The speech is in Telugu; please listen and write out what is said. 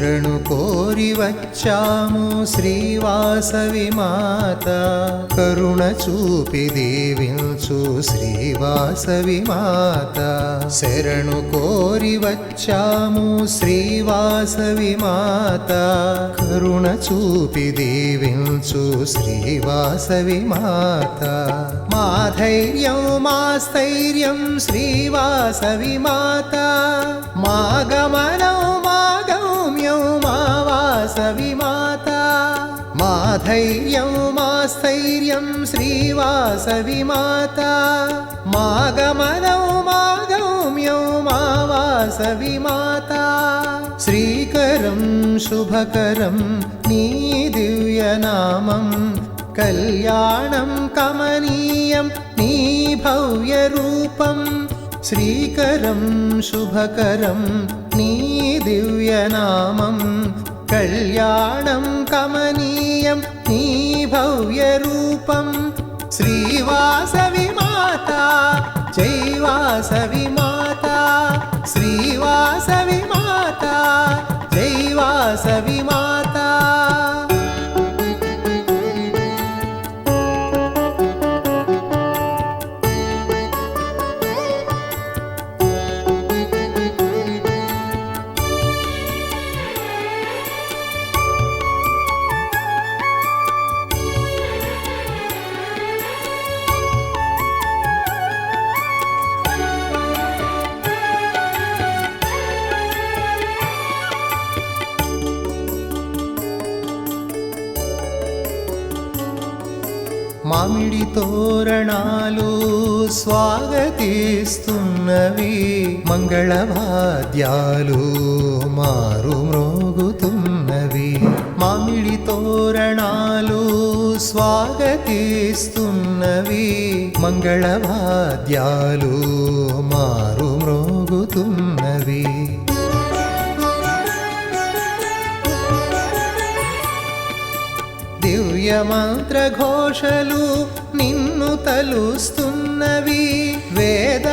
శరణు కోరి వచ్చాము శ్రీవాసవి మాత కరుణ చూపి దీవించు శ్రీవాసవి మాత శరణు కోరి వచ్చాము శ్రీవాసవి మాత కరుణ చూపి దీవించు శ్రీవాసవి మాత మా ధైర్యం మా స్థైర్యం శ్రీవాసవి మాత మా గమనం మా గమ్యం మా వాసవి మాత మా ధైర్యం మా స్థైర్యం శ్రీవాసవి మాత మా గమనం మా గమ్యం మా వాసవి మాత శ్రీకరం శుభకరం నీ దివ్యనామం కళ్యాణం కమనీయం నీ భవ్య రూపం శ్రీకరం శుభకరం నీ దివ్యనామం కళ్యాణం కమనీయం నీ భవ్య రూపం శ్రీవాసవి మాత జై వాసవి మాత శ్రీవాసవి మాత జై వాసవి మాత మామిడి తోరణాలు స్వాగతిస్తున్నవి మంగళవాద్యాలు మారు మ్రోగుతున్నవి మామిడి తోరణాలు స్వాగతిస్తున్నవి మంగళవాద్యాలు మారు మ్రోగుతున్నవి దివ్య మంత్ర ఘోషలు నిన్ను తలుస్తున్నవి వేద